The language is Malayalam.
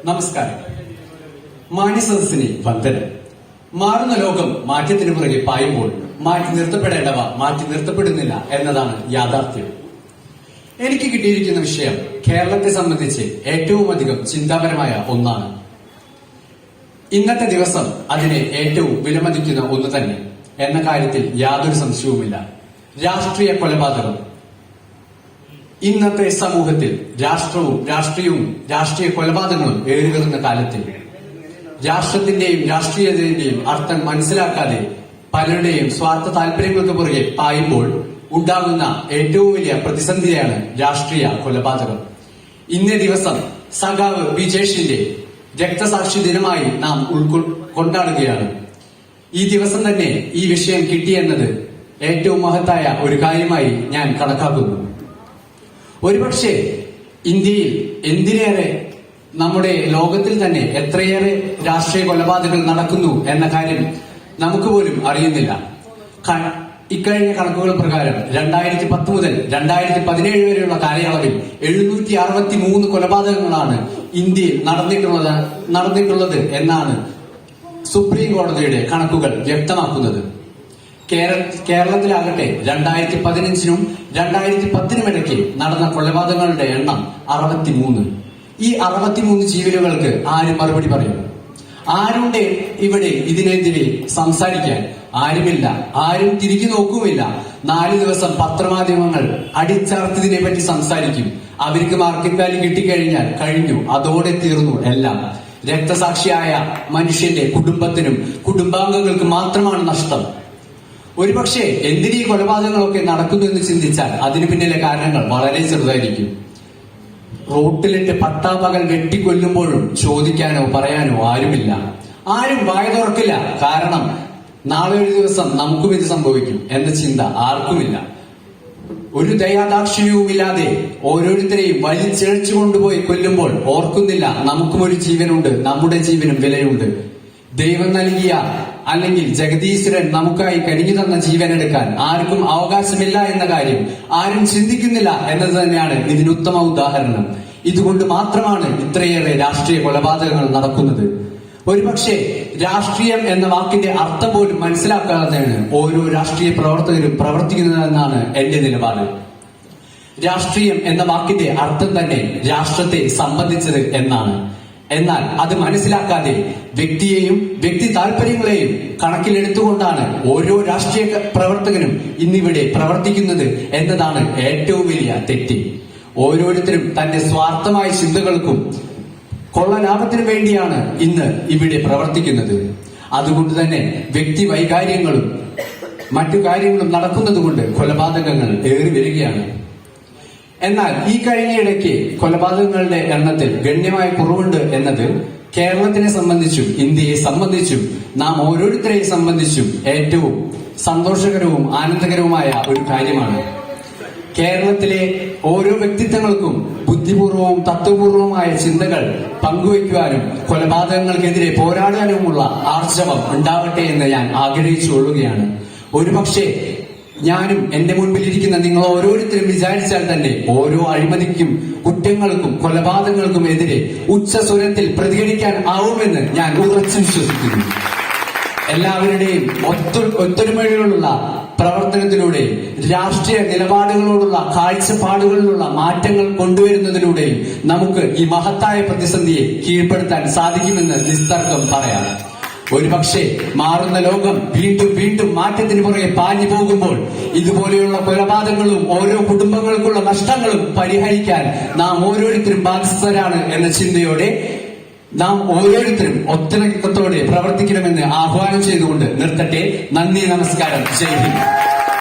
നമസ്കാരം. മാന്യസദസ്സിനെ വന്ദനം. മാറുന്ന ലോകം മാറ്റത്തിന് പുറകെ പായുമ്പോൾ മാറ്റി നിർത്തപ്പെടേണ്ടവ മാറ്റി നിർത്തപ്പെടുന്നില്ല എന്നതാണ് യാഥാർത്ഥ്യം. എനിക്ക് കിട്ടിയിരിക്കുന്ന വിഷയം കേരളത്തെ സംബന്ധിച്ച് ഏറ്റവും അധികം ചിന്താപരമായ ഒന്നാണ്. ഇന്നത്തെ ദിവസം അതിനെ ഏറ്റവും വിലമതിക്കുന്ന ഒന്ന് തന്നെ എന്ന കാര്യത്തിൽ യാതൊരു സംശയവുമില്ല. രാഷ്ട്രീയ കൊലപാതകം. ഇന്നത്തെ സമൂഹത്തിൽ രാഷ്ട്രീയവും രാഷ്ട്രീയ കൊലപാതകങ്ങളും ഏറിവരുന്ന കാലത്തിൽ രാഷ്ട്രത്തിന്റെയും രാഷ്ട്രീയത്തിന്റെയും അർത്ഥം മനസ്സിലാക്കാതെ പലരുടെയും സ്വാർത്ഥ താല്പര്യങ്ങൾക്ക് പുറകെ പായുമ്പോൾ ഉണ്ടാകുന്ന ഏറ്റവും വലിയ പ്രതിസന്ധിയാണ് രാഷ്ട്രീയ കൊലപാതകം. ഇന്നേ ദിവസം സഖാവ് വിജേഷിന്റെ രക്തസാക്ഷി ദിനമായി നാം കൊണ്ടാടുകയാണ്. ഈ ദിവസം തന്നെ ഈ വിഷയം കിട്ടിയെന്നത് ഏറ്റവും മഹത്തായ ഒരു കാര്യമായി ഞാൻ കണക്കാക്കുന്നു. ഒരുപക്ഷെ ഇന്ത്യയിൽ എന്തിനേറെ നമ്മുടെ ലോകത്തിൽ തന്നെ എത്രയേറെ രാഷ്ട്രീയ കൊലപാതകങ്ങൾ നടക്കുന്നു എന്ന കാര്യം നമുക്ക് പോലും അറിയുന്നില്ല. ഇക്കഴിഞ്ഞ കണക്കുകൾ പ്രകാരം 2010 മുതൽ 2017 വരെയുള്ള കാലയളവിൽ 763 കൊലപാതകങ്ങളാണ് ഇന്ത്യയിൽ നടന്നിട്ടുള്ളത് എന്നാണ് സുപ്രീം കോടതിയുടെ കണക്കുകൾ വ്യക്തമാക്കുന്നത്. കേരളത്തിലാകട്ടെ 2015-നും 2010-നും ഇടയ്ക്ക് നടന്ന കൊലപാതകങ്ങളുടെ എണ്ണം 63. ഈ 63 ജീവനുകൾക്ക് ആരും മറുപടി പറയും? ആരുണ്ട് ഇവിടെ ഇതിനെതിരെ സംസാരിക്കാൻ? ആരുമില്ല. ആരും തിരിഞ്ഞു നോക്കുമില്ല. 4 ദിവസം പത്രമാധ്യമങ്ങൾ അടിച്ചർത്തതിനെ പറ്റി സംസാരിക്കും. അവർക്ക് മാർക്കറ്റ് വാല്യൂ കിട്ടിക്കഴിഞ്ഞാൽ കഴിഞ്ഞു, അതോടെ തീർന്നു എല്ലാം. രക്തസാക്ഷിയായ മനുഷ്യന്റെ കുടുംബത്തിനും കുടുംബാംഗങ്ങൾക്ക് മാത്രമാണ് നഷ്ടം. ഒരുപക്ഷെ എന്തിനീ കൊലപാതകങ്ങളൊക്കെ നടക്കുന്നു എന്ന് ചിന്തിച്ചാൽ അതിനു പിന്നിലെ കാരണങ്ങൾ വളരെ ചെറുതായിരിക്കും. റോട്ടിലിട്ട് പട്ടാപകൽ വെട്ടിക്കൊല്ലുമ്പോഴും ചോദിക്കാനോ പറയാനോ ആരുമില്ല. ആരും വായ തുറക്കില്ല. കാരണം നാളെ ഒരു ദിവസം നമുക്കും ഇത് സംഭവിക്കും എന്ന ചിന്ത ആർക്കുമില്ല. ഒരു ദയാദാക്ഷിണ്യവുമില്ലാതെ ഓരോരുത്തരെയും വലിച്ചിഴച്ചു കൊണ്ടുപോയി കൊല്ലുമ്പോൾ ഓർക്കുന്നില്ല നമുക്കും ഒരു ജീവനുണ്ട്, നമ്മുടെ ജീവനും വിലയുണ്ട്. ദൈവം നൽകിയ അല്ലെങ്കിൽ ജഗദീശ്വരൻ നമുക്കായി കനിഞ്ഞു തന്ന ജീവനെടുക്കാൻ ആർക്കും അവകാശമില്ല എന്ന കാര്യം ആരും ചിന്തിക്കുന്നില്ല എന്നത് തന്നെയാണ് ഇതിന് ഉത്തമ ഉദാഹരണം. ഇതുകൊണ്ട് മാത്രമാണ് ഇത്രയേറെ രാഷ്ട്രീയ കൊലപാതകങ്ങൾ നടക്കുന്നത്. ഒരുപക്ഷെ രാഷ്ട്രീയം എന്ന വാക്കിന്റെ അർത്ഥം പോലും മനസ്സിലാക്കാതെയാണ് ഓരോ രാഷ്ട്രീയ പ്രവർത്തകരും പ്രവർത്തിക്കുന്നതെന്നാണ് എന്റെ നിലപാട്. രാഷ്ട്രീയം എന്ന വാക്കിന്റെ അർത്ഥം തന്നെ രാഷ്ട്രത്തെ സംബന്ധിച്ചത് എന്നാണ്. എന്നാൽ അത് മനസ്സിലാക്കാതെ വ്യക്തിയെയും വ്യക്തി താല്പര്യങ്ങളെയും കണക്കിലെടുത്തുകൊണ്ടാണ് ഓരോ രാഷ്ട്രീയ പ്രവർത്തകനും ഇന്നിവിടെ പ്രവർത്തിക്കുന്നത് എന്നതാണ് ഏറ്റവും വലിയ തെറ്റ്. ഓരോരുത്തരും തന്റെ സ്വാർത്ഥമായ ചിന്തകൾക്കും കൊള്ള ലാഭത്തിനു വേണ്ടിയാണ് ഇന്ന് ഇവിടെ പ്രവർത്തിക്കുന്നത്. അതുകൊണ്ട് തന്നെ വ്യക്തി വൈകാര്യങ്ങളും മറ്റു കാര്യങ്ങളും നടക്കുന്നത് കൊണ്ട് കൊലപാതകങ്ങൾ ഏറി വരികയാണ്. എന്നാൽ ഈ കഴിഞ്ഞയിടയ്ക്ക് കൊലപാതകങ്ങളുടെ എണ്ണത്തിൽ ഗണ്യമായ കുറവുണ്ട് എന്നത് കേരളത്തിനെ സംബന്ധിച്ചും ഇന്ത്യയെ സംബന്ധിച്ചും നാം ഓരോരുത്തരെയും സംബന്ധിച്ചും ഏറ്റവും സന്തോഷകരവും ആനന്ദകരവുമായ ഒരു കാര്യമാണ്. കേരളത്തിലെ ഓരോ വ്യക്തിത്വങ്ങൾക്കും ബുദ്ധിപൂർവവും തത്വപൂർവമായ ചിന്തകൾ പങ്കുവയ്ക്കുവാനും കൊലപാതകങ്ങൾക്കെതിരെ പോരാടാനുമുള്ള ആർജവം ഉണ്ടാവട്ടെ എന്ന് ഞാൻ ആഗ്രഹിച്ചുകൊള്ളുകയാണ്. ഒരുപക്ഷെ ഞാനും എന്റെ മുൻപിലിരിക്കുന്ന നിങ്ങൾ ഓരോരുത്തരും വിചാരിച്ചാൽ തന്നെ ഓരോ അഴിമതിക്കും കുറ്റങ്ങൾക്കും കൊലപാതകങ്ങൾക്കും എതിരെ ഉച്ചസ്വരത്തിൽ പ്രതികരിക്കാൻ ആവുമെന്ന് ഞാൻ ഉറച്ചു വിശ്വസിക്കുന്നു. എല്ലാവരുടെയും ഒത്തൊരുമയോടുള്ള പ്രവർത്തനത്തിലൂടെയും രാഷ്ട്രീയ നിലപാടുകളോടുള്ള കാഴ്ചപ്പാടുകളിലുള്ള മാറ്റങ്ങൾ കൊണ്ടുവരുന്നതിലൂടെയും നമുക്ക് ഈ മഹത്തായ പ്രതിസന്ധിയെ കീഴ്പ്പെടുത്താൻ സാധിക്കുമെന്ന് നിസ്തർക്കം പറയാം. ഒരുപക്ഷെ മാറുന്ന ലോകം വീണ്ടും വീണ്ടും മാറ്റത്തിന് പുറകെ പാഞ്ഞു പോകുമ്പോൾ ഇതുപോലെയുള്ള കൊലപാതകങ്ങളും ഓരോ കുടുംബങ്ങൾക്കുള്ള നഷ്ടങ്ങളും പരിഹരിക്കാൻ നാം ഓരോരുത്തരും ബാധ്യസ്ഥരാണ് എന്ന ചിന്തയോടെ നാം ഓരോരുത്തരും ഒറ്റനക്കത്തോടെ പ്രവർത്തിക്കണമെന്ന് ആഹ്വാനം ചെയ്തുകൊണ്ട് നിർത്തട്ടെ. നന്ദി, നമസ്കാരം, ജയ് ഹിന്ദ്.